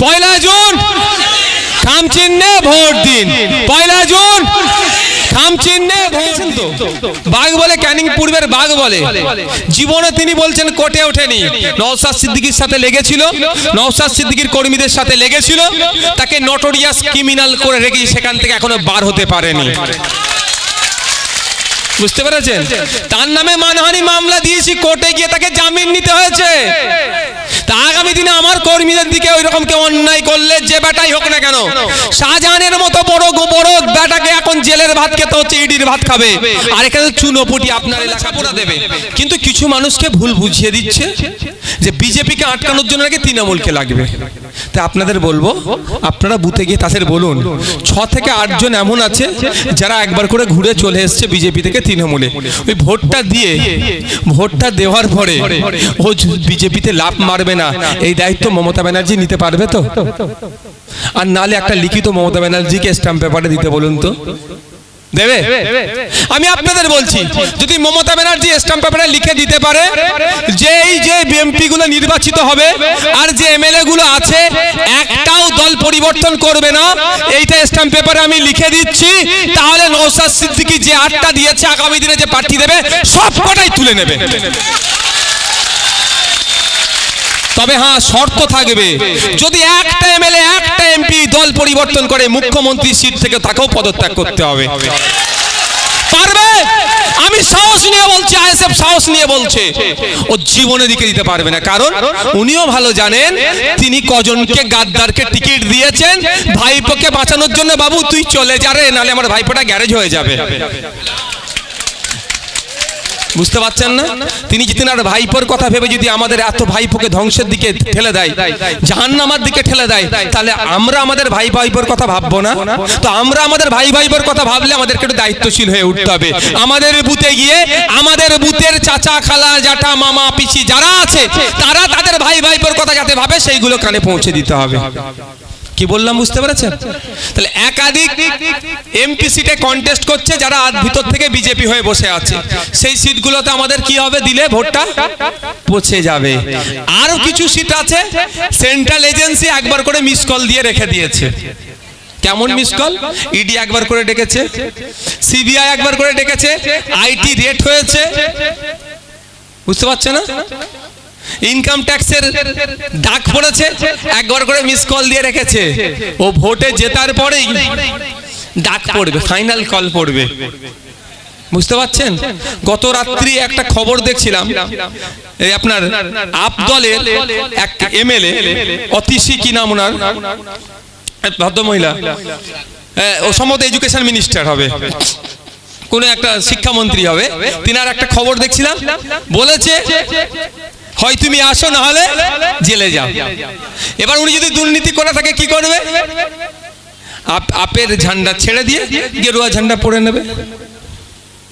পয়লা June খাম চিহ্নে vote দিন। পয়লা জুন খাম চিহ্নে ভোট দিন। বাঘ বলে ক্যানিং পূর্বের বাঘ বলে, জীবনে তিনি বলছেন কোর্টে ওঠেনি। নওশাদ সিদ্দিকীর সাথে লেগেছিল, নওশাদ সিদ্দিকীর কর্মীদের সাথে লেগেছিল, তাকে নটোরিয়াস ক্রিমিনাল করে রেখে সেখান থেকে এখনো বার হতে পারেনি। বুঝতে পেরেছেন? তার নামে মানহানি মামলা দিয়েছি, কোর্টে গিয়ে তাকে জামিন নিতে হয়েছে। তা আগামী দিনে আমার কর্মীদের দিকে ওই রকম কেউ অন্যায় করলে, যে বেটাই হোক না কেন, শাহজাহানের মতো বড় বড় বেটাকে এখন জেলের ভাত খেতে হচ্ছে, ইডির ভাত খাবে, আর এখানে চুনোপুটি আপনার এলাকা পোড়া দেবে। কিন্তু কিছু মানুষকে ভুল বুঝিয়ে দিচ্ছে যে বিজেপিকে আটকানোর জন্য নাকি তৃণমূলকে লাগবে। তা আপনাদের বলবো, আপনারা বুথে গিয়ে তাদের বলুন 6 থেকে 8 জন এমন আছে যারা একবার করে ঘুরে চলে এসছে বিজেপি থেকে তৃণমূলে। ওই ভোটটা দিয়ে, ভোটটা দেওয়ার পরে ও বিজেপিতে লাভ মারবে না, এই দায়িত্ব মমতা ব্যানার্জি নিতে পারবে তো? আর নালে একটা লিখিত মমতা ব্যানার্জিকে স্ট্যাম্প পেপারে দিতে বলুন তো, দেবে? আমি আপনাদের বলছি, যদি মমতা ব্যানার্জি স্ট্যাম্প পেপারে লিখে দিতে পারে যে এই যে বিএমপি গুলো নির্বাচিত হবে আর যে এমএলএ গুলো আছে একটাও দল পরিবর্তন করবে না, এইটা স্ট্যাম্প পেপারে আমি লিখে দিচ্ছি, তাহলে নওশাদ সিদ্দিকী যে 8টা দিয়েছে আগামী দিনে যে প্রার্থী দেবে সবকটাই তুলে নেবে। তবে হ্যাঁ, শর্ত থাকবে, যদি একটা এমএলএ একটা এমপি দল পরিবর্তন করে মুখ্যমন্ত্রী সিট থেকে তাকেও পদত্যাগ করতে হবে। পারবে? আমি সাহস নিয়ে বলছি, আইএসএফ সাহস নিয়ে বলছে, ও জীবনে দিকে দিতে পারবে না। কারণ উনিও ভালো জানেন তিনি কজনকে গাদ্দারকে টিকিট দিয়েছেন ভাইপোকে বাঁচানোর জন্য। বাবু তুই চলে যা রে, নালে আমার ভাইপোটা গ্যারেজ হয়ে যাবে। বুঝতে পারছেন না? তিনি যদি আর ভাইপোর কথা ভেবে যদি আমাদের এত ভাইপোকে ধ্বংসের দিকে ঠেলে দেয়, জাহান্নামের দিকে ঠেলে দেয়, তাহলে আমরা আমাদের ভাই ভাইপোর কথা ভাববো না? তো আমরা আমাদের ভাই ভাইপোর কথা ভাবলে আমাদেরকে একটু দায়িত্বশীল হয়ে উঠতে হবে। আমাদের বুথে গিয়ে আমাদের বুথের চাচা খালা জ্যাঠা মামা পিসি যারা আছে তারা তাদের ভাই ভাইপোর কথা যাতে ভাবে সেইগুলো কানে পৌঁছে দিতে হবে। কি বললাম বুঝতে পেরেছেন? তাহলে একাধিক এমপি সিটে কন্টেস্ট করছে যারা ভিতর থেকে বিজেপি হয়ে বসে আছে, সেই সিটগুলোতে আমাদের কি হবে, দিলে ভোটটা পচে যাবে। আরো কিছু সিট আছে সেন্ট্রাল এজেন্সি একবার করে মিস কল দিয়ে রেখে দিয়েছে। কেমন মিস কল? ইডি একবার করে ডেকেছে, সিবিআই একবার করে ডেকেছে, আইটি রেট হয়েছে। বুঝতে পারছে না? ইনকাম ট্যাক্সের ডাক পড়েছে, একবার করে মিস কল দিয়ে রেখেছে। ও ভোটে জেতার পরেই ডাক পড়বে, ফাইনাল কল পড়বে। বুঝতে পারছেন? গত রাত্রি একটা খবর দেখছিলাম, এই আপনার আপ দলের এক এমএলএ অতিশী কি নাম ওনার, ভদ্রমহিলা, ও সম্ভবত এডুকেশন মিনিস্টার হবে, কোন একটা শিক্ষামন্ত্রী হবে, তিনার একটা খবর দেখছিলাম, বলেছে হয় তুমি আসো না হলে জেলে যাও। এবার উনি যদি দুর্নীতি করে থাকে কি করবে? আপের ঝান্ডা ছেড়ে দিয়ে গেরুয়া ঝান্ডা পরে নেবে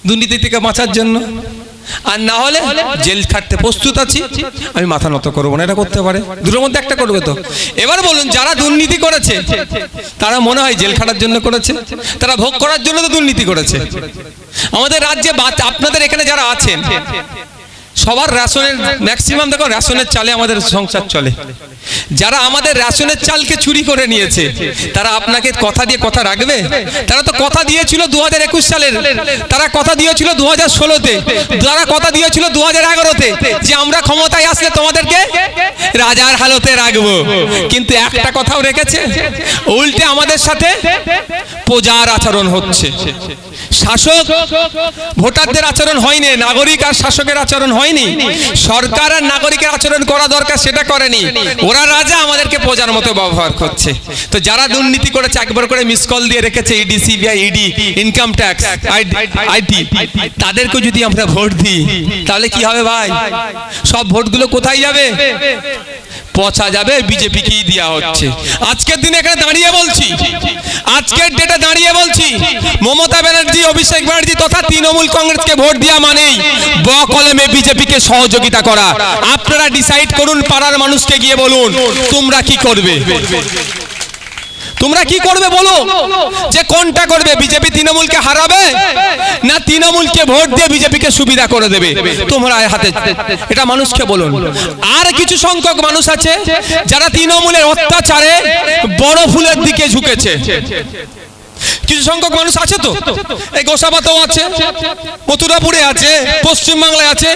দুর্নীতি থেকে বাঁচার জন্য। আর না হলে জেল খাটতে প্রস্তুত আছি, আমি মাথা নত করবো না। এটা করতে পারে, দুটোর মধ্যে একটা করবে তো। এবার বলুন, যারা দুর্নীতি করেছে তারা মনে হয় জেল খাটার জন্য করেছে? তারা ভোগ করার জন্য তো দুর্নীতি করেছে। আমাদের রাজ্যে আপনাদের এখানে যারা আছেন সবার রেশনের ম্যাক্সিমাম দেখো রেশনের চালে আমাদের সংসার চলে। যারা আমাদের রেশনের চালকে চুরি করে নিয়েছে তারা আপনাকে কথা দিয়ে কথা রাখবে? তারা তো কথা দিয়েছিল 2021 সালের, তারা কথা দিয়েছিল 2016-তে, তারা কথা দিয়েছিল 2011-তে যে আমরা ক্ষমতায় আসলে তোমাদেরকে রাজার হালতে রাখবো। কিন্তু একটা কথাও রেখেছে? উল্টে আমাদের সাথে প্রজার আচরণ হচ্ছে। শাসক ভোটারদের আচরণ হয়নি, নাগরিক আর শাসকের আচরণ হয়নি। সরকার আর নাগরিকের আচরণ করা দরকার সেটা করেনি। ওরা রাজা, আমাদেরকে প্রজার মতো ব্যবহার করছে। তো যারা দুর্নীতি করেছে একবার করে মিস কল দিয়ে রেখেছে, ED CBI, ED income tax, IT, তাদেরকে যদি আমরা ভোট দিই তাহলে কি হবে ভাই? সব ভোটগুলো কোথায় যাবে? পচা যাবে, বিজেপিকেই দেওয়া হচ্ছে। আজকের দিনে এখানে দাঁড়িয়ে বলছি, আজকের ডেটে দাঁড়িয়ে বলছি, মমতা ব্যানার্জি, অভিষেক ব্যানার্জি তথা তৃণমূল কংগ্রেসকে ভোট দেওয়া মানেই বকলমে বিজেপিকে সহযোগিতা করা। আপনারা ডিসাইড করুন, পাড়ার মানুষকে গিয়ে বলুন তোমরা কি করবে। তোমরা কি করবে বলো, যে কোনটা করবে? বিজেপি তৃণমূলকে হারাবে না তৃণমূলকে ভোট দিয়ে বিজেপিকে সুবিধা করে দেবে? তোমরা হাতে এটা মানুষকে বলুন। আর কিছু সংখ্যক মানুষ আছে যারা তৃণমূলের অত্যাচারে বড় ফুলের দিকে ঝুঁকেছে। কিছু সংখ্যক মানুষ আছে তো, এই গোসাবাতেও আছে, মথুরাপুরে আছে, পশ্চিমবাংলায় আছে।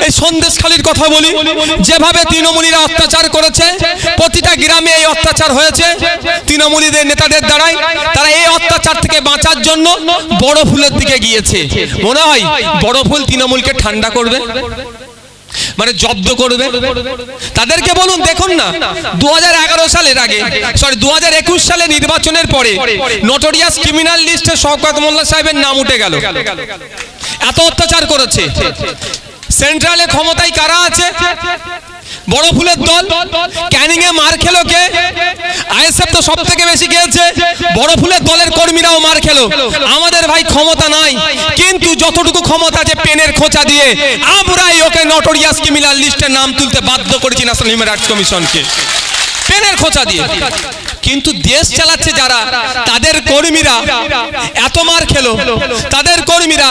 এই সন্দেশখালীর কথা বলি, যেভাবে তৃণমূলীরা অত্যাচার করেছে, প্রতিটা গ্রামে এই অত্যাচার হয়েছে তৃণমূলীদের নেতাদের দ্বারাই। তারা এই অত্যাচার থেকে বাঁচার জন্য বড় ফুলের দিকে গিয়েছে। মনে হয় বড় ফুল তৃণমূলকে ঠান্ডা করবে, মানে জব্দ করবে। তাদেরকে বলুন, দেখুন না 2011 সালের আগে, সরি 2021 সালে নির্বাচনের পরে নোটোরিয়াস ক্রিমিনাল লিস্টে শওকত মোল্লা সাহেবের নাম উঠে গেল। এত অত্যাচার করেছে। সেন্ট্রালে ক্ষমতায় কারা আছে? বড় ফুলের দল। ক্যানিং এ মার খেলো কে? আইএসএফ তো সব থেকে বেশি খেয়েছে। বড় ফুলের দলের কর্মীরাও মার খেলো। আমাদের ভাই ক্ষমতা নাই, কিন্তু যতটুকু ক্ষমতা আছে পেনের খোঁচা দিয়ে আমরাই ওকে নোটোরিয়াস ক্রিমিনাল লিস্টে নাম তুলতে বাধ্য করেছি ন্যাশনাল হিউম্যান রাইটস কমিশনকে, পেনের খোঁচা দিয়ে। কিন্তু দেশ চালাচ্ছে যারা, তাদের কর্মীরা এত মার খেলো, তাদের কর্মীরা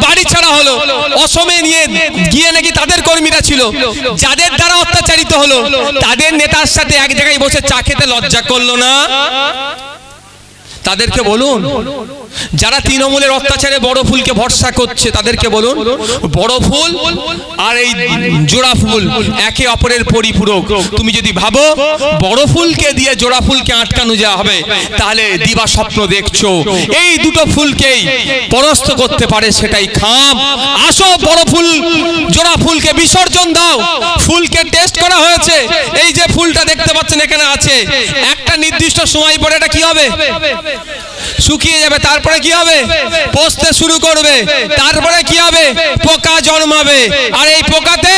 বাড়ি ছাড়া হলো। অসমে নিয়ে গিয়ে নাকি তাদের কর্মীরা ছিল, যাদের দ্বারা অত্যাচারিত হলো, তাদের নেতার সাথে এক জায়গায় বসে চা খেতে লজ্জা করলো না? তাদেরকে বলুন, যারা তৃণমূলের অত্যাচারে বড় ফুলকে ভরসা করছে, তাদেরকে বলুন বড় ফুল আর এই জোড়া ফুল একে অপরের পরিপূরক। তুমি যদি ভাবো বড় ফুলকে দিয়ে জোড়া ফুলকে আটকানো যা হবে, তাহলে দিবা স্বপ্ন দেখছো। এই দুটো ফুলকেই পরাস্ত করতে পারে, সেটাই খাম। আসো বড় ফুল জোড়া ফুলকে বিসর্জন দাও। ফুলকে টেস্ট করা হয়েছে। এই যে ফুলটা দেখতে পাচ্ছেন এখানে আছে, একটা নির্দিষ্ট সময় পরে এটা কি হবে? শুকিয়ে যাবে। তারপরে কি হবে? পচতে শুরু করবে। তারপরে কি হবে? পোকা জন্মাবে। আর এই পোকাতে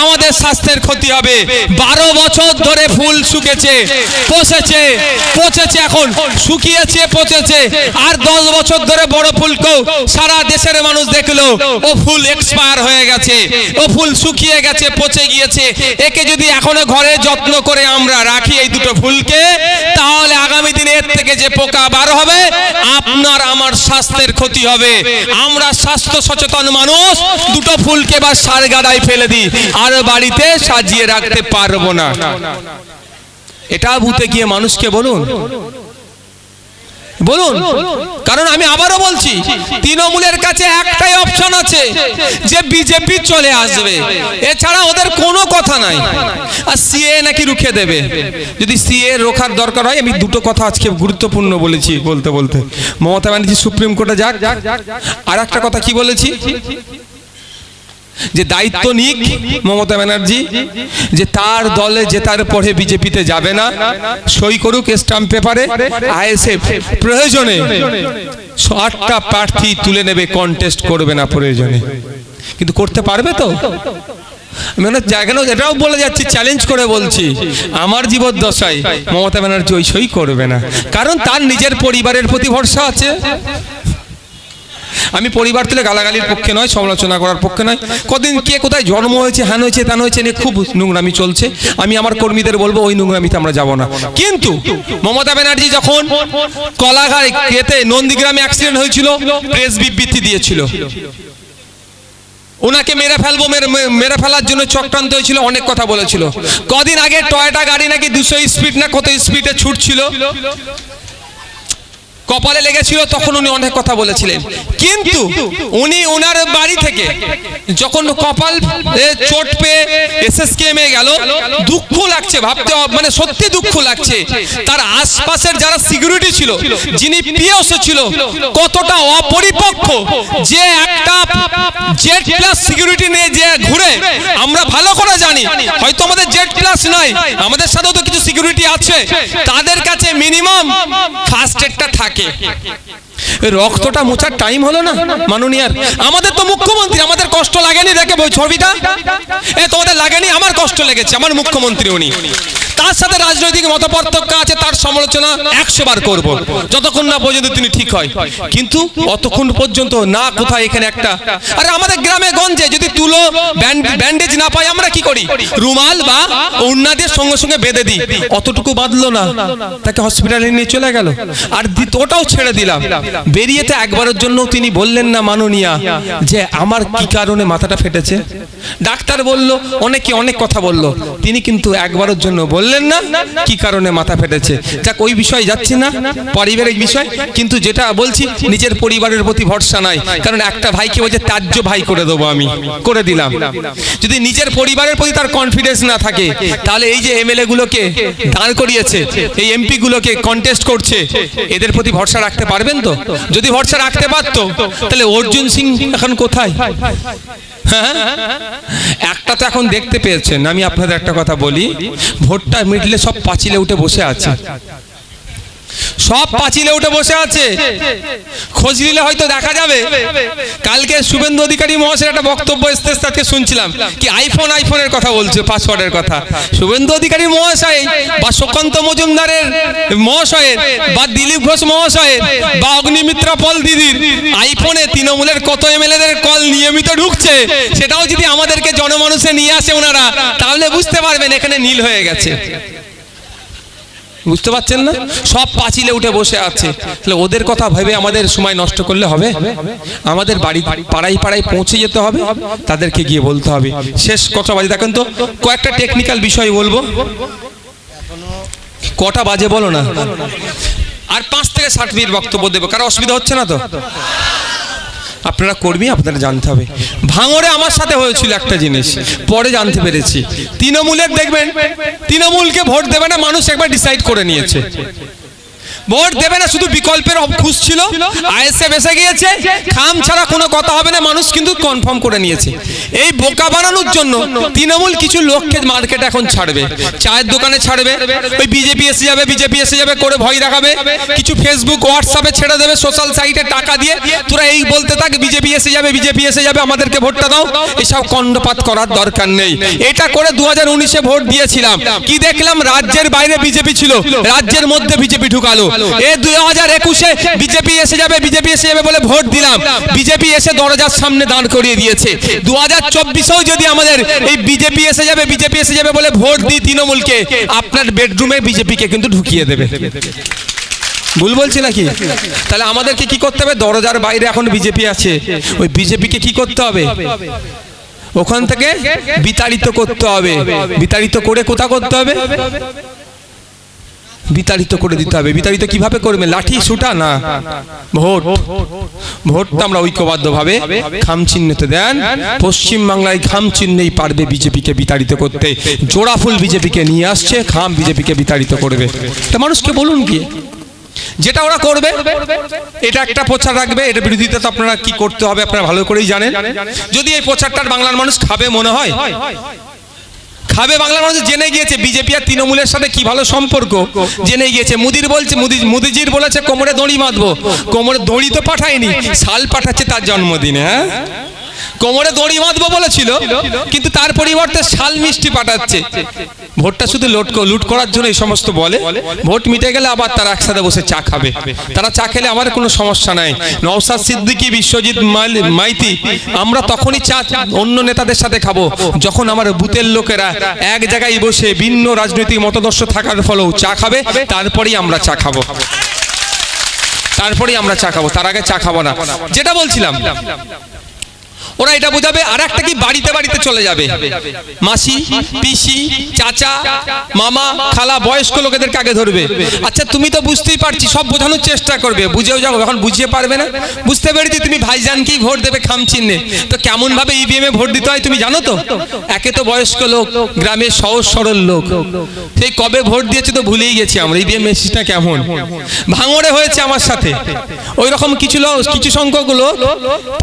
আমাদের স্বাস্থ্যের ক্ষতি হবে। 12 বছর ধরে ফুল শুকেছে, পচেছে, এখন শুকিয়েছে, পচেছে। আর 10 বছর ধরে বড় ফুলকেও সারা দেশের মানুষ দেখলো ও ফুল এক্সপায়ার হয়ে গেছে, ও ফুল শুকিয়ে গেছে, পচে গিয়েছে। একে যদি এখনো ঘরে যত্ন করে আমরা রাখি এই দুটো ফুলকে, তাহলে আগামী দিনে এর থেকে যে পোকা বার হবে, আপনার আমার স্বাস্থ্যের ক্ষতি হবে। আমরা স্বাস্থ্য সচেতন মানুষ দুটো ফুলকে বা সার গাদায় ফেলে দিই, আর বাড়িতে সাজিয়ে রাখতে পারবো না। এটা বুঝতে গিয়ে মানুষকে বলুন। কারণ আমি আবারও বলছি, তৃণমূলের কাছে একটাই অপশন আছে, যে বিজেপি চলে আসবে, এছাড়া ওদের কোনো কথা নাই। আর সিএ নাকি রুখে দেবে। যদি সিএ রোখার দরকার হয়, আমি দুটো কথা আজকে গুরুত্বপূর্ণ বলেছি বলতে মমতা ব্যানার্জি সুপ্রিম কোর্টে যাক। আর একটা কথা কি বলেছি, যে দায়িত্ব নিক মমতা ব্যানার্জি, যে তার দলে জেতার পরে বিজেপিতে যাবে না, সই করুক স্ট্যাম্প পেপারে। আইএসএফ প্রয়োজনে 8টা প্রার্থী তুলে নেবে, কন্টেস্ট করবে না প্রয়োজনে। কিন্তু করতে পারবে তো? মানে এটাও বলে যাচ্ছি, চ্যালেঞ্জ করে বলছি, আমার জীবদ্দশায় মমতা ব্যানার্জি ওই সই করবে না। কারণ তার নিজের পরিবারের প্রতি ভরসা আছে। আমি পরিবার তুলে গালাগালির পক্ষে নয়, সমালোচনা করার পক্ষে নয়। কদিন কে কোথায় জন্ম হয়েছে, হ্যান হয়েছে, ত্যান হয়েছে নিয়ে খুব নোংরামি চলছে। আমি আমার কর্মীদের বলবো, ওই নোংরামিতে আমরা যাব না। কিন্তু মমতা ব্যানার্জি যখন কলাঘাট নন্দীগ্রামে অ্যাক্সিডেন্ট হয়েছিল, প্রেস বিবৃতি দিয়েছিল, ওনাকে মেরে ফেলার জন্য চক্রান্ত হয়েছিল, অনেক কথা বলেছিল। কদিন আগে টয়োটা গাড়ি নাকি 200 স্পিড না কত স্পিডে ছুটছিল, কপালে লেগেছিল, তখন উনি অনেক কথা বলেছিলেন। কিন্তু উনি ওনার বাড়ি থেকে যখন কপাল চোট পেয়ে এসএসকেএমে গেল, দুঃখ লাগছে ভাবতে, মানে সত্যি দুঃখ লাগছে। তার আশপাশের যারা সিকিউরিটি ছিল, যিনি পিওসি ছিল, কতটা অপরিপক্ক, যে একটা জেড প্লাস সিকিউরিটি নিয়ে যে ঘুরে। আমরা ভালো করে জানি, হয়তো আমাদের জেড প্লাস নাই, আমাদের সাথেও তো কিছু সিকিউরিটি আছে, তাদের কাছে মিনিমাম ফার্স্ট এডটা থাকে। রক্তটা মোছার টাইম হলো না মাননীয়ার? আমাদের তো মুখ্যমন্ত্রী, আমাদের কষ্ট লাগেনি? দেখে বই ছবিটা, তোমাদের লাগেনি? আমার কষ্ট লেগেছে, আমার মুখ্যমন্ত্রী উনি। তার সাথে রাজনৈতিক মতপার্থক্য আছে, তার সমালোচনা 100 বার করব, যতক্ষণ না পর্যন্ত তিনি ঠিক হয়। কিন্তু অতক্ষণ পর্যন্ত না কোথায় এখানে একটা, আরে আমাদের গ্রামে গঞ্জে যদি তুলো ব্যান্ডেজ না পাই আমরা কি করি, রুমাল বা ওড়না দিয়ে সঙ্গে সঙ্গে বেঁধে দিই, অতটুকু বাঁধলো না, তাকে হসপিটালে নিয়ে চলে গেল, আর ওটাও ছেড়ে দিলাম। বেরিয়ে তো একবারের জন্য তিনি বললেন না মাননীয়া যে আমার কি কারণে মাথাটা ফেটেছে। ডাক্তার বলল, অনেকে অনেক কথা বলল, তিনি কিন্তু একবারের জন্য বললেন না কি কারণে মাথা ফেটেছে। যাক, ওই বিষয়ে যাচ্ছি না, পারিবারিক বিষয়। কিন্তু যেটা বলছি, নিজের পরিবারের প্রতি ভরসা নাই, কারণ একটা ভাইকে বলছে ত্যায্য ভাই করে দেবো, আমি করে দিলাম। যদি নিজের পরিবারের প্রতি তার কনফিডেন্স না থাকে, তাহলে এই যে এমএলএ গুলোকে দাঁড় করিয়েছে, এই এমপি গুলোকে কন্টেস্ট করছে, এদের প্রতি ভরসা রাখতে পারবেন তো? যদি ভরসা রাখতে পারতো তাহলে অর্জুন সিং এখন কোথায়? হ্যাঁ, একটা তো এখন দেখতে পেয়েছেন। আমি আপনাদের একটা কথা বলি, ভোটটা মিটলে সব পাঁচিলে উঠে বসে আছে, সব পাঁচিলে উঠে বসে আছে। খোঁজ নিলে হয়তো দেখা যাবে। কালকে শুভেন্দু অধিকারী মহাশয়ের একটা বক্তব্য আজকে শুনছিলাম, কি আইফোনের কথা বলছে, পাসওয়ার্ডের কথা। শুভেন্দু অধিকারী মহাশয় বা সুকান্ত মজুমদারের মহাশয়ের বা দিলীপ ঘোষ মহাশয়ের বা অগ্নিমিত্রা পল দিদির আইফোনে তৃণমূলের কত এমএলএদের কল নিয়মিত ঢুকছে, সেটাও যদি আমাদেরকে জনমানুষে নিয়ে আসে ওনারা, তাহলে বুঝতে পারবেন এখানে নীল হয়ে গেছে। বুঝতে পারছেন না? সব পাঁচিলে উঠে বসে আছে। তাহলে ওদের কথা ভেবে আমাদের সময় নষ্ট করলে হবে? আমাদের বাড়ি পাড়ায় পাড়ায় পৌঁছে যেতে হবে, তাদেরকে গিয়ে বলতে হবে। শেষ কটা বাজে দেখেন তো, কয়েকটা টেকনিক্যাল বিষয় বলবো। কটা বাজে বলো না? আর 5 থেকে 60 মিনিট বক্তব্য দেবো, কারো অসুবিধা হচ্ছে না তো? আপনারা কর্মী, আপনারা জানতে হবে। ভাঙড়ে আমার সাথে হয়েছিল একটা জিনিস, পরে জানতে পেরেছি। তৃণমূলের দেখবেন, তৃণমূলকে ভোট দেবে না মানুষ একবার ডিসাইড করে নিয়েছে, ভোট দেবে না, শুধু বিকল্পের খুঁজছিল, আইএসএফ এসে গিয়েছে, খাম ছাড়া কোনো কথা হবে না, মানুষ কিন্তু কনফার্ম করে নিয়েছে। এই বোকা বানানোর জন্য তৃণমূল কিছু লোককে মার্কেট এখন ছাড়বে, চায়ের দোকানে ছাড়বে, ওই বিজেপি এসে যাবে করে ভয় দেখাবে, কিছু ফেসবুক হোয়াটসঅ্যাপে ছেড়ে দেবে, সোশ্যাল সাইটে টাকা দিয়ে তোরা এই বলতে থাক বিজেপি এসে যাবে আমাদেরকে ভোটটা দাও। এসব কণ্ডপাত করার দরকার নেই। এটা করে 2019-এ ভোট দিয়েছিলাম, কি দেখলাম, রাজ্যের বাইরে বিজেপি ছিল, রাজ্যের মধ্যে বিজেপি ঢুকালো। এই 2021-এ বিজেপি এসে যাবে বলে ভোট দিলাম, বিজেপি এসে দরজার সামনে দাঁড় করিয়ে দিয়েছে। 2024-এও যদি আমাদের এই বিজেপি এসে যাবে বলে ভোট দিই তৃণমূলকে, আপনার বেডরুমে বিজেপিকে কিন্তু ঢুকিয়ে দেবে। ভুল বলছি নাকি? তাহলে আমাদেরকে কি করতে হবে? দরজার বাইরে এখন বিজেপি আছে, ওই বিজেপিকে কি করতে হবে? ওখান থেকে বিতাড়িত করতে হবে। বিতাড়িত করে কোথা করতে হবে? বিতাড়িত করে দিতে হবে। বিতাড়িত কিভাবে করবে? লাঠি সুটা না, ভোটটা আমরা ঐক্যবদ্ধভাবে খাম চিহ্নতে দেন। পশ্চিম বাংলায় খাম চিহ্নেই পারবে বিজেপিকে বিতাড়িত করতে। জোড়া ফুল বিজেপিকে নিয়ে আসছে, খাম বিজেপিকে বিতাড়িত করবে। এটা মানুষকে বলুন কি, যেটা ওরা করবে এটা একটা প্রচার রাখবে, এটা বিরোধিতা তো আপনারা কি করতে হবে আপনারা ভালো করেই জানেন। যদি এই প্রচারটার বাংলার মানুষ খাবে মনে হয়, খাবে। বাংলার মানুষ জেনে গিয়েছে বিজেপি আর তৃণমূলের সাথে কি ভালো সম্পর্ক, জেনে গিয়েছে। মোদিজির বলেছে কোমরে দড়ি বাঁধবো, কোমরে দড়ি তো পাঠায়নি, শাল পাঠাচ্ছে তার জন্মদিনে। হ্যাঁ, কোমরে দড়ি বাঁধবো বলেছিল, কিন্তু তার পরিবর্তে শাল মিষ্টি পাঠাচ্ছে। ভোটটা শুধু লুট করার জন্য এই সমস্ত বলে। ভোট মিটে গেলে আবার তারা একসাথে বসে চা খাবে, তারা চা খেলে আমার কোনো সমস্যা নাই। নওশাদ সিদ্দিকী, বিশ্বজিৎ মাইতি, আমরা তখনই চা অন্য নেতাদের সাথে খাবো যখন আমার বুথের লোকেরা এক জায়গায় বসে ভিন্ন রাজনৈতিক মতাদর্শ থাকার ফলেও চা খাবে, তারপরেই আমরা চা খাবো, তার আগে চা খাবো না। যেটা বলছিলাম, ওরা এটা বোঝাবে। আর একটা কি, বাড়িতে বাড়িতে চলে যাবে, মাসি, পিসি, চাচা, মামা, খালা, বয়স্ক লোকেদেরকে আগে ধরবে। আচ্ছা, তুমি তো বুঝতেই পারছি, সব বোঝানোর চেষ্টা করবে, বুঝেও যাও, এখন বুঝিয়ে পারবে না। বুঝতে পেরেছি তুমি ভাইজানকেই ভোট দেবে খাম চিহ্নে, তো কেমন ভাবে ইভিএমে ভোট দিতে হয় তুমি জানো তো? একে তো বয়স্ক লোক, গ্রামের সহজ সরল লোক, সেই কবে ভোট দিয়েছে তো ভুলেই গেছি আমরা, ইভিএম মেশিনটা কেমন। ভাঙড়ে হয়েছে আমার সাথে ওই রকম কিছু সংখ্যক লোক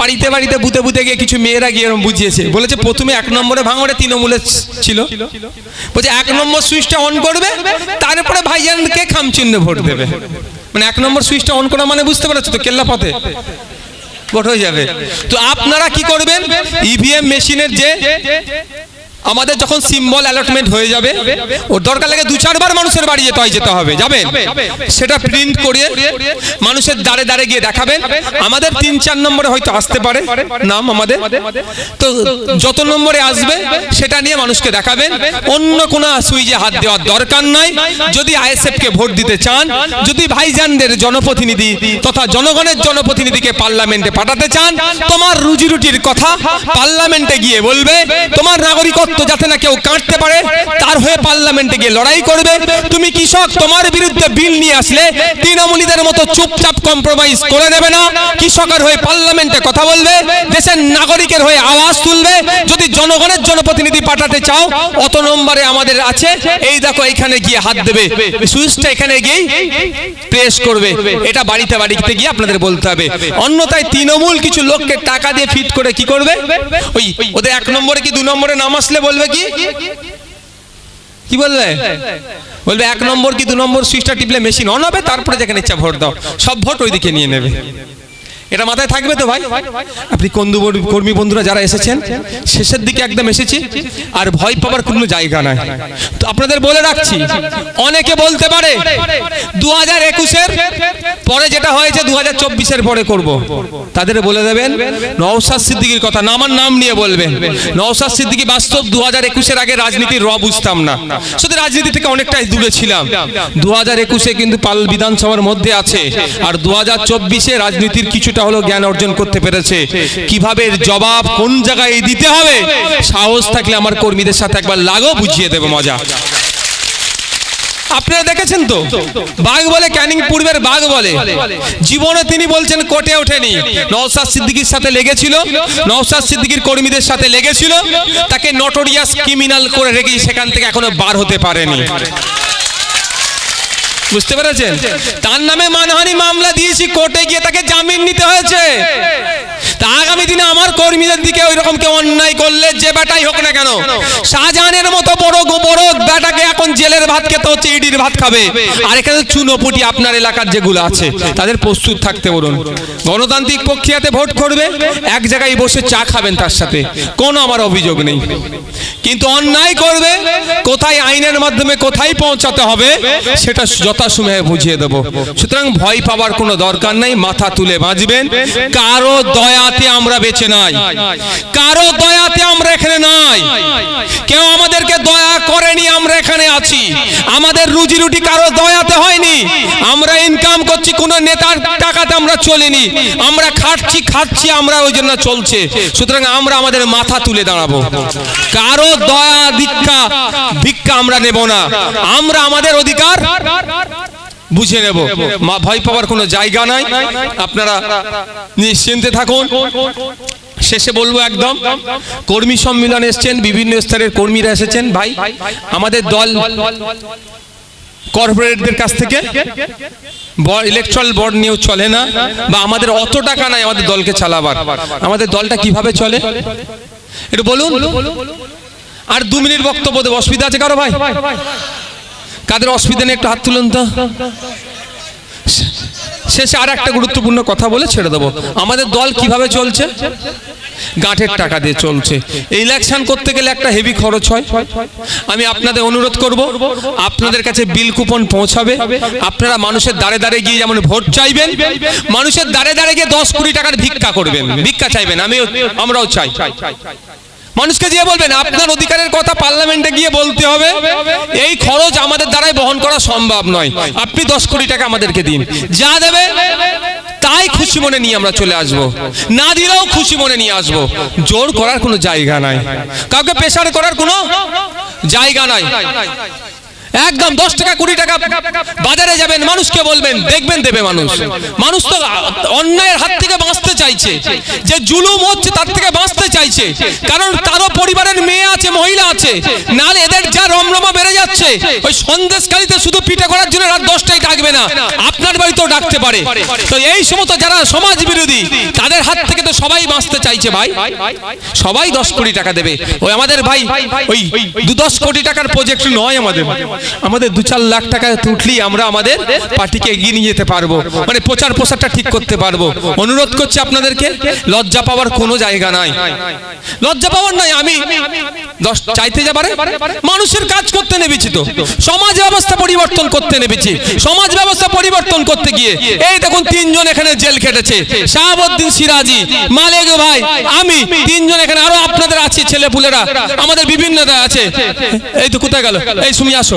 বাড়িতে বাড়িতে বুথে বুথে গিয়ে কিছু মেয়েরা গিয়ে এরকম বুঝিয়েছে। বলেছে প্রথমে 1 নম্বরে ভাঙড়ে তৃণমূলের ছিল, বলছে 1 নম্বর সুইচটা অন করবে, তারপরে ভাইজানকে খাম চিহ্নে ভোট দেবে। মানে 1 নম্বর সুইচটা অন করা মানে বুঝতে পারছো তো, কেল্লা পথে ভোট হয়ে যাবে। তো আপনারা কি করবেন? ইভিএম মেশিনের যে আমাদের যখন সিম্বল অ্যালটমেন্ট হয়ে যাবে, ওর দরকার লাগে 2-4 বার মানুষের বাড়ি যেতে হবে, যাবেন, সেটা প্রিন্ট করে মানুষের দাঁড়ে দাঁড়ে গিয়ে দেখাবেন। আমাদের 3-4 নম্বরে হয়তো আসতে পারে নাম আমাদের, তো যত নম্বরে আসবে সেটা নিয়ে মানুষকে দেখাবেন। অন্য কোনো সুইচে হাত দেওয়ার দরকার নাই। যদি আইএসএফ কে ভোট দিতে চান, যদি ভাইজানদের জনপ্রতিনিধি তথা জনগণের জনপ্রতিনিধিকে পার্লামেন্টে পাঠাতে চান, তোমার রুজি রুটির কথা পার্লামেন্টে গিয়ে বলবে। তোমার নাগরিকত্ব যাতে না কেউ কাটতে পারে তার হয়ে পার্লামেন্টে গিয়ে লড়াই করবে। তুমি কৃষক, তোমার বিরুদ্ধে বিল নিয়ে আসলে তৃণমূলীদের মতো চুপচাপ কম্প্রোমাইজ করে নেবে না, কৃষকের হয়ে পার্লামেন্টে কথা বলবে, দেশের নাগরিকের হয়ে আওয়াজ তুলবে। যদি জনগণের জনপ্রতিনিধি পাঠাতে চাও, অত নম্বরে আমাদের আছে, এই দেখো এখানে গিয়ে হাত দেবে, সুইচটা এখানে গিয়ে প্রেস করবে। এটা বাড়িতে বাড়িতে গিয়ে আপনাদের বলতে হবে। অন্যথায় তৃণমূল কিছু লোককে টাকা দিয়ে ফিট করে কি করবে, ওই ওদের 1 নম্বরে কি 2 নম্বরে নাম আসলে বলবে কি বলবে, 1 নম্বর কি 2 নম্বর সুইচটা টিপলে মেশিন অন হবে, তারপরে যেখানে ইচ্ছা ভোট দাও, সব ভোট ওইদিকে নিয়ে নেবে। এটা মাথায় থাকবে তো ভাই। আপনি কর্মী বন্ধুরা যারা এসেছেন, শেষের দিকে একদম এসেছি, আর ভয় পাওয়ার কোনো জায়গা নাই। তো আপনাদের বলে রাখছি, অনেকে বলতে পারে 2021-এর পরে যেটা হয়েছে 2024-এর পরে করব, তাদের বলে দেবেন নওশাদ সিদ্দিকীর কথা না, আমার নাম নিয়ে বলবেন। নওশাদ সিদ্দিকী বাস্তব 2021-এর আগে রাজনীতির বুঝতাম না, শুধু রাজনীতি থেকে অনেকটাই দূরে ছিলাম। 2021-এ কিন্তু পাল বিধানসভার মধ্যে আছে, আর 2024-এ রাজনীতির কিছুটা হলো জ্ঞান অর্জন করতে পেরেছে। কিভাবে এর জবাব কোন জায়গায় দিতে হবে, সাহস থাকলে আমার কর্মীদের সাথে একবার লাগো, বুঝিয়ে দেবে মজা। আপনারা দেখেছেন তো, বাঘ বলে ক্যানিং পূর্বের বাঘ বলে, জীবনে তিনি বলছেন কোর্টে ওঠেনি। নওশাদ সিদ্দিকীর সাথে লেগেছিল, নওশাদ সিদ্দিকীর কর্মীদের সাথে লেগেছিল, তাকে নটোরিয়াস ক্রিমিনাল করে রেখে সেখান থেকে এখনো বার হতে পারেনি। বুঝতে পেরেছেন? তার নামে মানহানি মামলা দিয়েছি, কোর্টে গিয়ে তাকে জামিন নিতে হয়েছে। তা আগামী দিনে আমার কর্মীদের দিকে ওই রকম কেউ অন্যায় করলে, যে বেটাই হোক না কেন, শাহজাহানের মতো বড় বেটাকে এখন জেলের ভাত খেতে হচ্ছে, ইডির ভাত খাবে। আর এখানে চুনোপুটি আপনার এলাকার যেগুলো আছে তাদের প্রস্তুত থাকতে বলুন। গণতান্ত্রিক প্রক্রিয়াতে ভোট করবে, এক জায়গায় বসে চা খাবেন, তার সাথে কোনো আমার অভিযোগ নেই। কিন্তু অন্যায় করবে, কোথায় আইনের মাধ্যমে কোথায় পৌঁছাতে হবে সেটা যথাসময়ে বুঝিয়ে দেব। সুতরাং ভয় পাওয়ার কোনো দরকার নাই, মাথা তুলে বাঁচবেন। কারো দয়াতে আমরা বেঁচে নাই, কারো দয়াতে আমরা এখানে নাই, কেউ আমাদেরকে দয়া করেনি, আমরা এখানে আছি। আমাদের রুজি রুটি কারো দয়াতে হয়নি, আমরা ইনকাম করছি, কোনো নেতার টাকাতে আমরা চলিনি, আমরা খাচ্ছি, আমরা ওই জন্য চলছে। সুতরাং আমরা আমাদের মাথা তুলে দাঁড়াবো, কারো দয়া ভিক্ষা আমরা নেব না, আমরা আমাদের অধিকার বুঝে নেব। ভয় পাওয়ার কোনো জায়গা নাই, আপনারা নিশ্চিন্তে থাকুন। শেষে বলবো, একদম কর্মী সম্মেলন এসেছেন, বিভিন্ন স্তরের কর্মীরা এসেছেন। ভাই, আমাদের দল কর্পোরেটদের কাছ থেকে ইলেকট্রাল বন্ড নিয়েও চলে না, বা আমাদের অত টাকা নাই আমাদের দলকে চালাবার। আমাদের দলটা কিভাবে চলে একটু বলুন। আর 2 মিনিট বক্তব্য দেবো, অসুবিধা আছে কারো? ভাই, কাদের অসুবিধা নেই একটু হাত তুলুন তো। শেষে আর একটা গুরুত্বপূর্ণ কথা বলে ছেড়ে দেবো। আমাদের দল কিভাবে চলছে? গাঁটের টাকা দিয়ে চলছে। ইলেকশন করতে গেলে একটা হেভি খরচ হয়। আমি আপনাদের অনুরোধ করব, আপনাদের কাছে বিল কুপন পৌঁছাবে, আপনারা মানুষের দাঁড়ে দাঁড়ে গিয়ে যেমন ভোট চাইবেন, মানুষের দাঁড়ে দাঁড়ে গিয়ে 10 কোটি টাকার ভিক্ষা করবেন, ভিক্ষা চাইবেন। আমরাও চাই। মানুষকে দিয়ে বলবেন আপনার অধিকারের কথা পার্লামেন্টে গিয়ে বলতে হবে, এই খরচ আমাদের দ্বারাই বহন করা সম্ভব নয়, আপনি 10 কোটি টাকা আমাদেরকে দিন। যা দেবে তাই খুশি মনে নিয়ে আমরা চলে আসব, না দিলেও খুশি মনে নিয়ে আসব। জোর করার কোনো জায়গা নাই, কাউকে প্রেসার করার কোনো জায়গা নাই। একদম 10 টাকা 20 টাকা বাজারে যাবেন, মানুষকে বলবেন, দেখবেন দেবে মানুষ। মানুষ তো অন্যায়ের হাত থেকে বাঁচতে চাইছে, যে জুলুম হচ্ছে তার থেকে বাঁচতে চাইছে, কারণ তারও পরিবারের মেয়ে আছে, মহিলা আছে। নালে এদের যা রমরমা বেড়ে যাচ্ছে, ওই সন্দেশকারীতে শুধু পিঠে করার জন্য রাত 10টায় ডাকবে না, আপনার বাড়িতেও ডাকতে পারে। তো এই সমস্ত যারা সমাজ বিরোধী, তাদের হাত থেকে তো সবাই বাঁচতে চাইছে। ভাই, সবাই 10 কোটি টাকা দেবে। ওই আমাদের ভাই ওই 10 কোটি টাকার প্রজেক্ট নয় আমাদের, আমাদের 2-4 লাখ টাকা উঠলেই আমরা আমাদের পার্টিকে এগিয়ে নিয়ে যেতে পারবো, মানে প্রচার প্রসারটা ঠিক করতে পারবো। অনুরোধ করছি আপনাদেরকে, লজ্জা পাওয়ার কোনো জায়গা নাই, লজ্জা পাওয়ার নাই। আমি চাইতে যাবারে মানুষের কাজ করতে নেবেছি, তো সমাজ ব্যবস্থা পরিবর্তন করতে নেবেছি। সমাজ ব্যবস্থা পরিবর্তন করতে গিয়ে এই দেখুন 3 জন এখানে জেল খেটেছে, শাহাবুদ্দিন সিরাজি, মালিক ভাই, আমি 3 জন এখানে, আরো আপনাদের আছে ছেলেপুলেরা, আমাদের বিভিন্ন আছে। এই তো কোথায় গেল, এই সুমি আসো,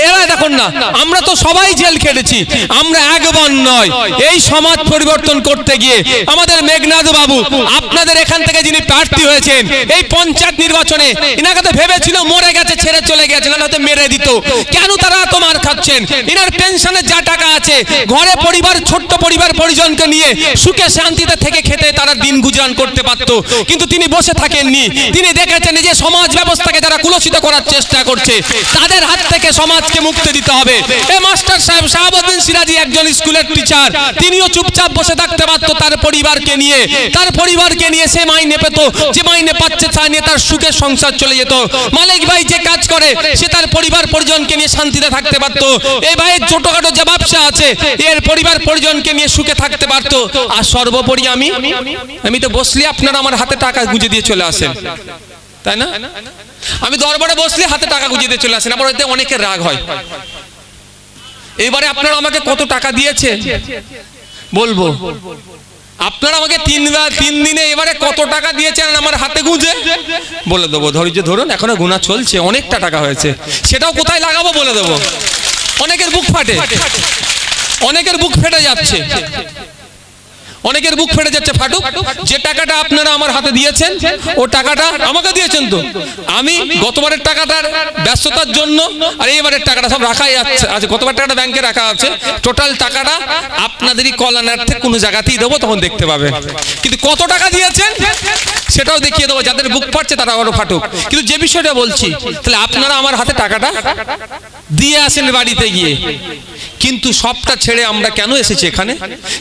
এরা দেখুন না, আমরা তো সবাই জেল খেটেছি। আমরা একবার নয়, এই সমাজ পরিবর্তন করতে গিয়ে আমাদের মেঘনাদ বাবু আপনাদের এখান থেকে যিনি প্রার্থী হয়েছেন এই পঞ্চায়েত নির্বাচনে, ইনাকে তো ভেবেছিল মরে গেছে, ছেড়ে চলে গেছে, না হয়তো মেরে দিত। কেন তারা এত মার খাচ্ছেন? ইনার পেনশনের যা টাকা আছে, ঘরে পরিবার, ছোট্ট পরিবার পরিজনকে নিয়ে সুখে শান্তিতে থেকে খেতে তারা দিন গুজরান করতে পারত, কিন্তু তিনি বসে থাকেননি। তিনি দেখেছেন যে সমাজ ব্যবস্থাকে যারা কুলসিত করার চেষ্টা করছে তাদের হাত থেকে সমাজকে মুক্তি দিতে হবে। এই মাস্টার সাহেব শাহাবুদ্দিন সিরাজি একজন স্কুলের টিচার, তিনিও চুপচাপ বসে থাকতে পারত তার পরিবারকে নিয়ে, সে মাইনে পেত, যে মাইনে পাচ্ছে তা নিয়ে তার সুখের সংসার চলে যেত। মালিক ভাই যে কাজ করে সে তার পরিবার পরিজনকে নিয়ে শান্তিতে থাকতে পারত। এই ভাইয়ের ছোটখাটো যে ব্যবসা আছে এর পরিবার পরিজনকে নিয়ে সুখে থাকতে পারত। আর সর্বোপরি আমি তো বসলে আপনারা আমার হাতে টাকা গুঁজে দিয়ে চলে আসেন, তাই না? আমি দরবারে বসলে হাতে টাকা গুঁজে দিয়ে চলে আসেন, আবার ওইতে অনেকের রাগ হয়। এবারে আপনারা আমাকে কত টাকা দিয়েছে বলবো, আপনারা আমাকে 3 দিনে এবারে কত টাকা দিয়েছেন আমার হাতে গুঁজে বলে দেবো। ধৈর্য ধরুন, এখনো গোনা চলছে, অনেকটা টাকা হয়েছে, সেটাও কোথায় লাগাবো বলে দেবো। অনেকের বুক ফাটে, অনেকের বুক ফেটে যাচ্ছে, অনেকের বুক ফেটে যাচ্ছে, ফাটুক। যে টাকাটা আপনারা আমার হাতে দিয়েছেন ও টাকাটা আমাকে দিয়েছেন তো, আমি গতবারের টাকাটার ব্যস্ততার জন্য আর এইবারের টাকাটা সব রাখাই আছে, গতবার টাকাটা ব্যাংকে রাখা আছে, টোটাল টাকাটা আপনাদেরই কল্যাণার্থে কোনো জায়গাতেই দেবো, তখন দেখতে পাবে। কিন্তু কত টাকা দিয়েছেন সেটাও দেখিয়ে দেবো, যাদের বুক ফাটছে তারা আরো ফাটুক। কিন্তু যে বিষয়টা বলছি, তাহলে আপনারা আমার হাতে টাকাটা দিয়ে আসেন বাড়িতে গিয়ে, কিন্তু সবটা ছেড়ে আমরা কেন এসেছি এখানে?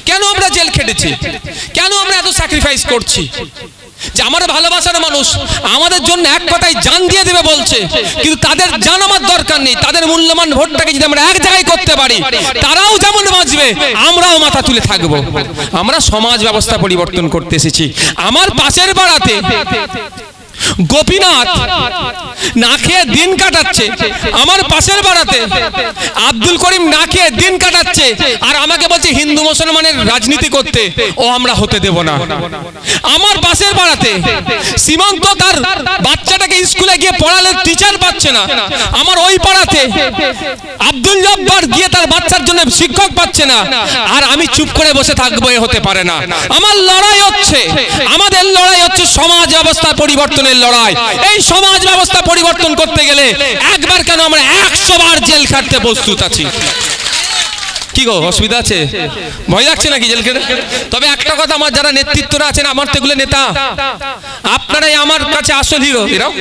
কেন আমরা জেল খেটেছি? কেন আমরা এত স্যাক্রিফাইস করছি? যে আমার ভালোবাসার মানুষ আমাদের জন্য এক কথায় জান দিয়ে দেবে বলছে, কিন্তু তাদের জান আমার দরকার নেই। তাদের মূল্যবান ভোটটাকে যদি আমরা এক জায়গায় করতে পারি, তারাও যেমন বাঁচবে আমরাও মাথা তুলে থাকবো। আমরা সমাজ ব্যবস্থা পরিবর্তন করতে এসেছি। আমার পাশের পাড়াতে গোপীনাথ না খেয়ে দিন কাটাচ্ছে, আমার পাশের পাড়াতে আব্দুল করিম না খেয়ে দিন কাটাচ্ছে, আর আমাকে বলছে হিন্দু মুসলমানের রাজনীতি করতে, ও আমরা হতে দেব না। আমার পাশের পাড়াতে সীমান্ত তার বাচ্চাটাকে স্কুলে গিয়ে পড়ালে টিচার পাচ্ছে না, আমার ওই পাড়াতে আব্দুল জব্বার গিয়ে তার বাচ্চার জন্য শিক্ষক পাচ্ছে না, আর আমি চুপ করে বসে থাকবো, এ হতে পারে না। আমার লড়াই হচ্ছে, আমাদের লড়াই হচ্ছে সমাজ ব্যবস্থা পরিবর্তনের লড়াই। এই সমাজ ব্যবস্থা পরিবর্তন করতে গেলে একবার কেন আমরা 100 বার জেল খাটতে প্রস্তুত আছি। কি গো, অসুবিধা আছে? ভয় লাগছে নাকি জেল খেটে? তবে একটা কথা, আমার যারা নেতৃত্বরা আছেন, আমার তো এগুলো নেতা, আপনারাই আমার কাছে আসল হিরো। এরাও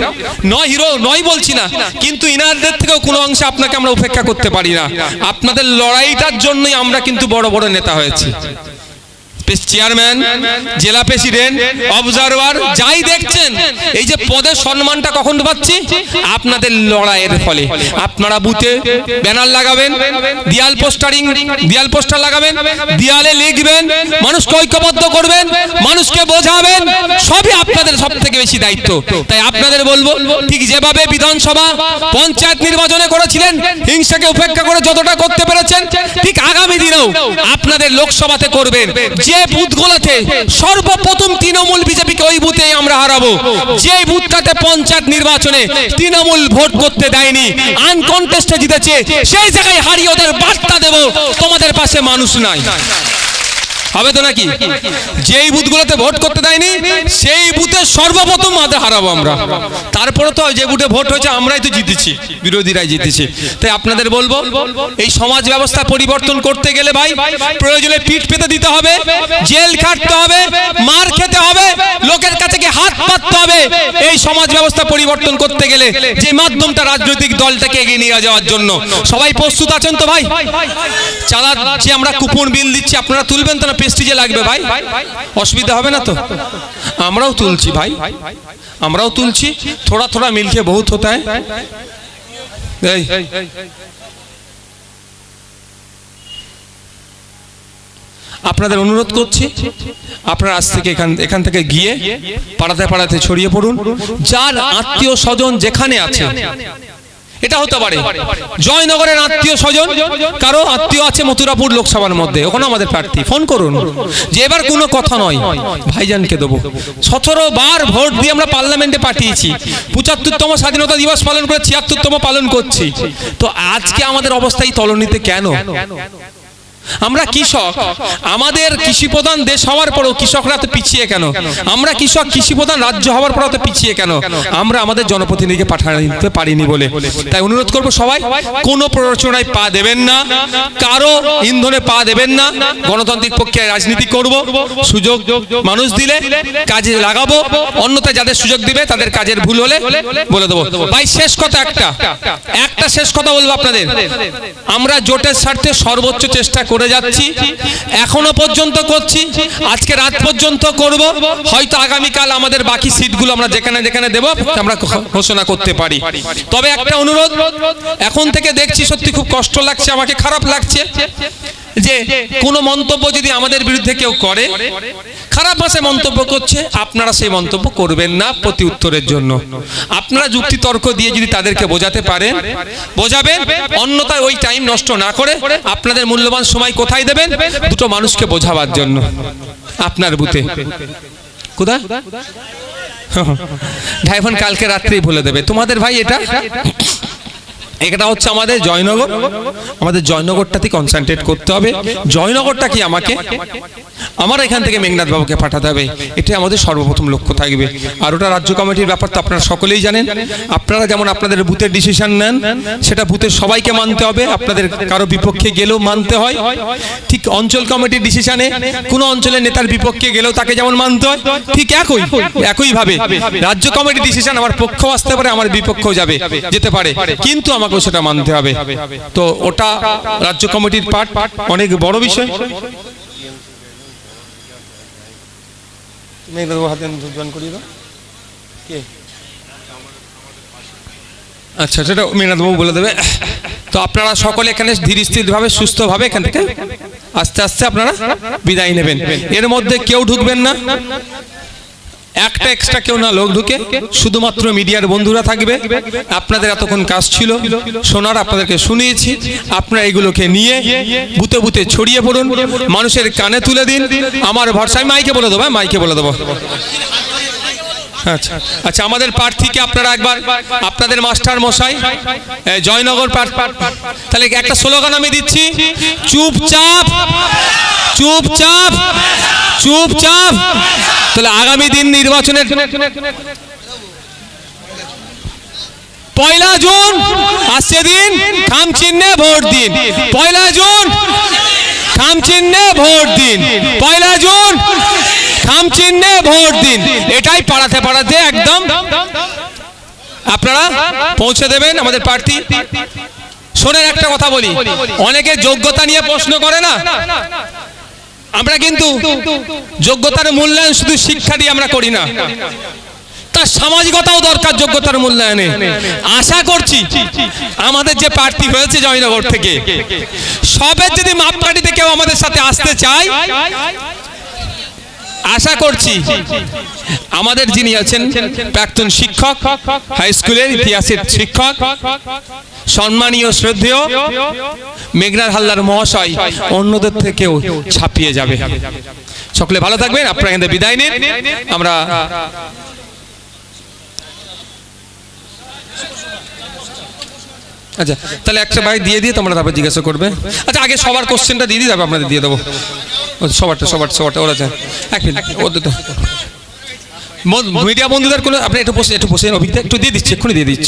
নয়, হিরো নয় বলছি না, কিন্তু ইনারদের থেকেও কোনো অংশে আপনাকে আমরা উপেক্ষা করতে পারি না। আপনাদের লড়াইটার জন্যই আমরা কিন্তু বড় বড় নেতা হয়েছি। চেয়ারম্যান, জেলা প্রেসিডেন্ট, অবজারভার, যাই দেখছেন, এই যে পদের সম্মানটা কখন পাচ্ছি আপনাদের লড়াইয়ের ফলে। আপনারা বুথে ব্যানার লাগাবেন, দেয়াল পোস্টার লাগাবেন, দেয়ালে লিখবেন, মানুষকে ঐক্যবদ্ধ করবেন, মানুষকে বোঝাবেন, সবই আপনাদের সব থেকে বেশি দায়িত্ব। তাই আপনাদের বলবো, ঠিক যেভাবে বিধানসভা পঞ্চায়েত নির্বাচনে করেছিলেন, হিংসাকে উপেক্ষা করে যতটা করতে পেরেছেন, ঠিক আগামী দিনেও আপনাদের লোকসভাতে করবেন। যে বুথগুলোতে সর্বপ্রথম তৃণমূল বিজেপিকে, ওই বুথে আমরা হারাবো। যে বুথটাতে পঞ্চায়েত নির্বাচনে তৃণমূল ভোট করতে দেয়নি, আনকন্টেস্টে জিতেছে, সেই জায়গায় হারিয়ে ওদের বার্তা দেব, তোমাদের পাশে মানুষ নাই। হবে তো নাকি? যেই বুথগুলোতে ভোট করতে দেয়নি সেই বুথে সর্বপ্রথম হারাবো আমরা। তারপরে তো যে বুথে ভোট হয়েছে আমরাই তো জিতেছি, বিরোধীরাই জিতেছে। তাই আপনাদের বলবো, এই সমাজ ব্যবস্থা পরিবর্তন করতে গেলে ভাই প্রয়োজনে পিঠ পেতে দিতে হবে, জেল খাটতে হবে, মার খেতে হবে, লোকের কাছে গিয়ে হাত পাততে হবে। এই সমাজ ব্যবস্থা পরিবর্তন করতে গেলে যে মাধ্যমটা রাজনৈতিক দলটাকে এগিয়ে নিয়ে যাওয়ার জন্য, সবাই প্রস্তুত আছেন তো ভাই? চাঁদা যে আমরা কুপন বিল দিচ্ছি, আপনারা তুলবেন তো না? প্রেস্টিজে লাগবে ভাই, অসুবিধা হবে না তো? আমরাও তুলছি ভাই, আমরাও তুলছি। থোড়া থোড়া মিলকে বহুত হতা হ্যায়। এই আপনাদের অনুরোধ করছি, আপনারা আজ থেকে এখান থেকে গিয়ে পাড়াতে পাড়াতে ছড়িয়ে পড়ুন। যার আত্মীয় স্বজন যেখানে আছে, এটা হতে পারে জয়নগরের আত্মীয় স্বজন, কারো আত্মীয় আছে মথুরাপুর লোকসভার মধ্যে, ওখানে আমাদের প্রার্থী, ফোন করুন যে এবার কোনো কথা নয়, ভাইজানকে দেবো। 17 বার ভোট দিয়ে আমরা পার্লামেন্টে পাঠিয়েছি, 75তম স্বাধীনতা দিবস পালন করে 76তম পালন করছি। তো আজকে আমাদের অবস্থায় তলনিতে কেন? আমরা কৃষক, আমাদের কৃষি প্রধান দেশ হওয়ার পরেও কৃষকরা তো পিছিয়ে কেন? আমরা কৃষক, কৃষি প্রধান রাজ্য হওয়ার পরেও তো পিছিয়ে কেন? আমরা আমাদের জনপ্রতিনিধিকে পাঠাতে পারিনি বলে। তাই অনুরোধ করবো সবাই কোনো প্ররোচনায় পা দেবেন না, কারো ইন্ধনে পা দেবেন না। গণতান্ত্রিক পক্ষে রাজনীতি করব, সুযোগ মানুষ দিলে কাজে লাগাবো, অন্যথায় যাদের সুযোগ দিবে তাদের কাজের ভুল হলে বলে দেবো। ভাই শেষ কথা একটা শেষ কথা বলবো আপনাদের, আমরা জোটের স্বার্থে সর্বোচ্চ চেষ্টা করে যাচ্ছি, এখনো পর্যন্ত করছি, আজকে রাত পর্যন্ত করব, হয়তো আগামীকাল আমাদের বাকি সিটগুলো আমরা যেখানে যেখানে দেব আমরা ঘোষণা করতে পারি। তবে একটা অনুরোধ, এখন থেকে দেখছি সত্যি খুব কষ্ট লাগছে, আমাকে খারাপ লাগছে যে কোনো মন্তব্য যদি আমাদের বিরুদ্ধে কেউ করে, খারাপ ভাষায় মন্তব্য করছে, আপনারা সেই মন্তব্য করবেন না প্রতি উত্তরের জন্য। আপনারা যুক্তি তর্ক দিয়ে যদি তাদেরকে বোঝাতে পারেন বোঝাবেন, অন্যথায় ওই টাইম নষ্ট না করে আপনাদের মূল্যবান সময় কোথায় দেবেন? দুটো মানুষকে বোঝাবার জন্য আপনার বুথে। কোথায় ঢাইফোন কালকে রাত্রেই বলে দেবে তোমাদের ভাই। এটা হচ্ছে আমাদের জয়নগর, আমাদের জয়নগরটাতে কনসেন্ট্রেট করতে হবে। জয়নগরটা কি আমাকে আমার এখান থেকে মেঘনাথ বাবুকে পাঠাতে হবে, এটাই আমাদের সর্বপ্রথম লক্ষ্য থাকবে। আর ওটা রাজ্য কমিটির ব্যাপার তো আপনারা সকলেই জানেন। আপনারা যেমন আপনাদের বুথের ডিসিশন নেন, সেটা বুথের সবাইকে মানতে হবে, আপনাদের কারো বিপক্ষে গেলেও মানতে হয়। ঠিক অঞ্চল কমিটির ডিসিশনে কোনো অঞ্চলের নেতার বিপক্ষে গেলেও তাকে যেমন মানতে হয়, ঠিক একইভাবে রাজ্য কমিটির ডিসিশন আমার পক্ষেও আসতে পারে, আমার বিপক্ষেও যেতে পারে, কিন্তু আমাকেও সেটা মানতে হবে। তো ওটা রাজ্য কমিটির পার্ট, অনেক বড় বিষয়। আচ্ছা, সেটা মেঘনাথবাবু বলে দেবে। তো আপনারা সকলে এখানে ধীর স্থিরভাবে সুস্থভাবে এখান থেকে আস্তে আস্তে আপনারা বিদায় নেবেন। এর মধ্যে কেউ ঢুকবেন না, একটা এক্সট্রা কেউ না লোক ঢুকে, শুধুমাত্র মিডিয়ার বন্ধুরা থাকবে। আপনাদের এতক্ষণ কাজ ছিল শোনার, আপনাদেরকে শুনিয়েছি, আপনারা এগুলোকে নিয়ে বুতে বুতে ছড়িয়ে পড়ুন, মানুষের কানে তুলে দিন। আমার ভরসায় মাইকে বলে দেবো, মাইকে বলে দেবো। আচ্ছা আচ্ছা, আমাদের প্রার্থীকে আপনারা একবার, আপনাদের মাস্টার মশাই জয়নগর তাহলে একটা স্লোগান আমি দিচ্ছি, চুপচাপ চুপচাপ চুপচাপ। তাহলে আগামী দিন নির্বাচনের 1 জুন আসছে দিন, খাম চিহ্নে ভোট দিন। 1 জুন খাম চিহ্নে ভোট দিন। 1 জুন খাম চিহ্নে ভোট দিন। এটাই পাড়াতে পাড়াতে একদম আপনারা পৌঁছে দেবেন আমাদের প্রার্থী। শোনেন একটা কথা বলি, অনেকে যোগ্যতা নিয়ে প্রশ্ন করে না, আমরা কিন্তু যোগ্যতার মূল্যায়ন শুধু শিক্ষা দিয়ে আমরা করি না, তার সামাজিকতাও দরকার যোগ্যতার মূল্যায়নে। আশা করছি আমাদের যে প্রার্থী হয়েছে জয়নগর থেকে, সবের যদি মাপকাঠিতে কেউ আমাদের সাথে আসতে চায়, আশা করছি আমাদের যিনি আছেন প্রাক্তন শিক্ষক, হাই স্কুলের ইতিহাসের শিক্ষক, সম্মানীয় শ্রদ্ধেয় মেঘনাথ হালদার মহাশয় অন্যদের থেকেও ছাপিয়ে যাবে। সকলে ভালো থাকবেন, আপনারা এখান থেকে বিদায় নিন। আমরা আচ্ছা, তাহলে একটা ভাই দিয়ে তোমরা তারপর জিজ্ঞাসা করবে। আচ্ছা, আগে সবার কোশ্চেনটা দিয়ে দিই, তারপর আপনাদের দিয়ে দেবো। সবারটা ওরা যায়। এক মিনিট, ওদের তো মিডিয়া বন্ধুদের কোনো, আপনি একটু বসে অভিজ্ঞতা একটু দিয়ে দিচ্ছি, এক্ষুনি দিয়ে দিচ্ছি।